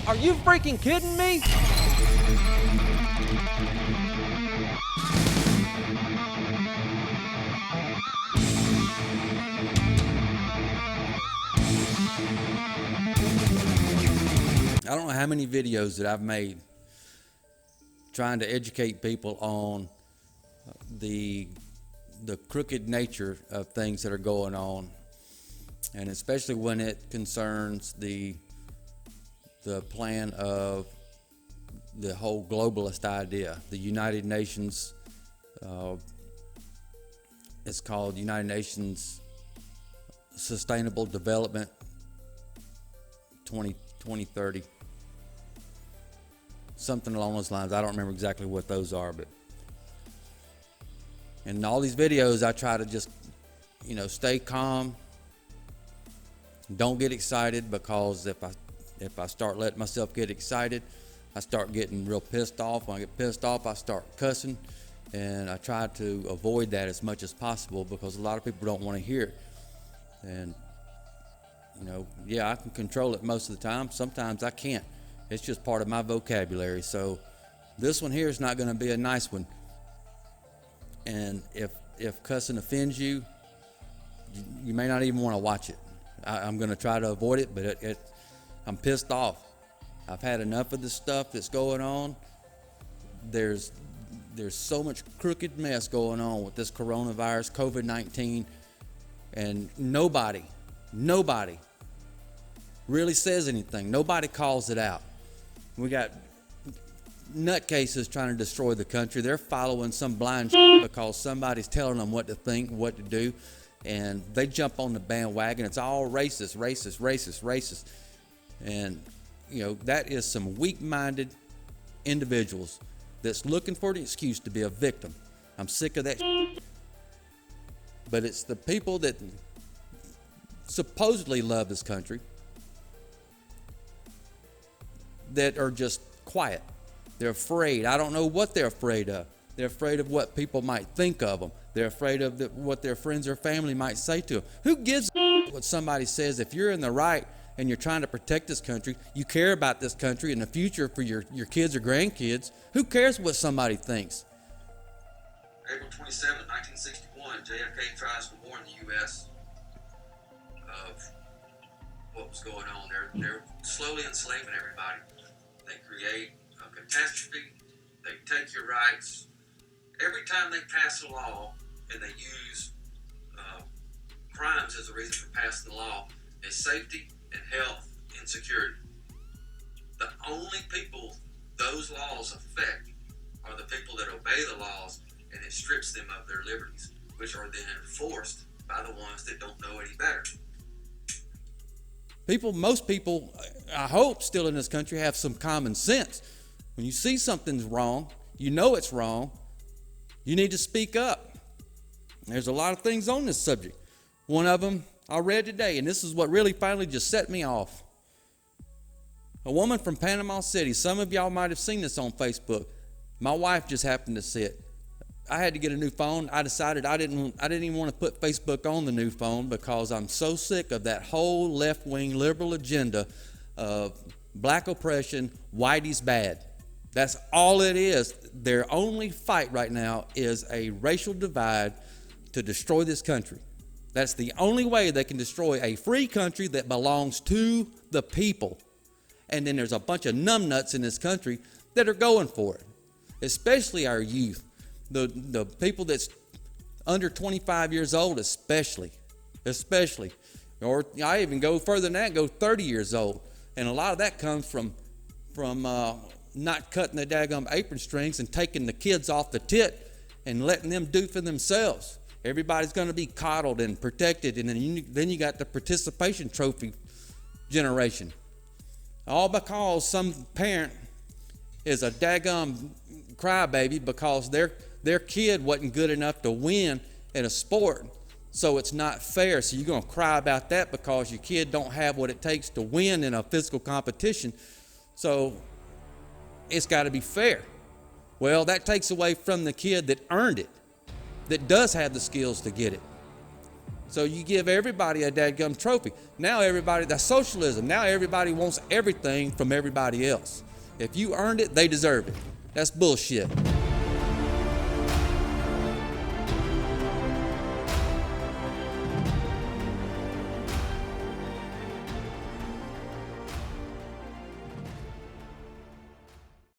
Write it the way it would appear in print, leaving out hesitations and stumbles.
Are you freaking kidding me? I don't know how many videos that I've made trying to educate people on the crooked nature of things that are going on, and especially when it concerns the plan of the whole globalist idea. The United Nations, it's called United Nations Sustainable Development 2030. Something along those lines. I don't remember exactly what those are, but in all these videos I try to just, stay calm. Don't get excited, because if I start letting myself get excited, I start getting real pissed off. When I get pissed off, I start cussing, and I try to avoid that as much as possible, because a lot of people don't want to hear it. And yeah, I can control it most of the time. Sometimes I can't. It's just part of my vocabulary. So this one here is not going to be a nice one. And if cussing offends you, you may not even want to watch it. I'm going to try to avoid it, but I'm pissed off. I've had enough of this stuff that's going on. There's so much crooked mess going on with this coronavirus, COVID-19, and nobody really says anything. Nobody calls it out. We got nutcases trying to destroy the country. They're following some blind because somebody's telling them what to think, what to do, and they jump on the bandwagon. It's all racist. And that is some weak-minded individuals that's looking for an excuse to be a victim. I'm sick of that. But it's the people that supposedly love this country that are just quiet. They're afraid. I don't know what they're afraid of. They're afraid of what people might think of them. They're afraid of what their friends or family might say to them. Who gives a what somebody says? If you're in the right and you're trying to protect this country, you care about this country and the future for your kids or grandkids, who cares what somebody thinks? April 27, 1961, JFK tries to warn the U.S. of what was going on. They're slowly enslaving everybody. They create a catastrophe. They take your rights. Every time they pass a law and they use crimes as a reason for passing the law, is safety and health and security. The only people those laws affect are the people that obey the laws, and it strips them of their liberties, which are then enforced by the ones that don't know any better. Most people, I hope, still in this country have some common sense. When you see something's wrong, you know it's wrong, you need to speak up. There's a lot of things on this subject. One of them I read today, and this is what really finally just set me off. A woman from Panama City. Some of y'all might have seen this on Facebook. My wife just happened to see it. I had to get a new phone. I decided I didn't even want to put Facebook on the new phone, because I'm so sick of that whole left-wing liberal agenda of black oppression, whitey's bad. That's all it is. Their only fight right now is a racial divide to destroy this country. That's the only way they can destroy a free country that belongs to the people. And then there's a bunch of numbnuts in this country that are going for it, especially our youth. The people that's under 25 years old, especially, or I even go further than that, go 30 years old. And a lot of that comes from not cutting the daggum apron strings and taking the kids off the tit and letting them do for themselves. Everybody's going to be coddled and protected, and then you got the participation trophy generation. All because some parent is a daggum crybaby because their kid wasn't good enough to win in a sport, so it's not fair. So you're going to cry about that because your kid don't have what it takes to win in a physical competition. So it's got to be fair. Well, that takes away from the kid that earned it, that does have the skills to get it. So you give everybody a dadgum trophy. Now everybody, that's socialism. Now everybody wants everything from everybody else. If you earned it, they deserve it. That's bullshit.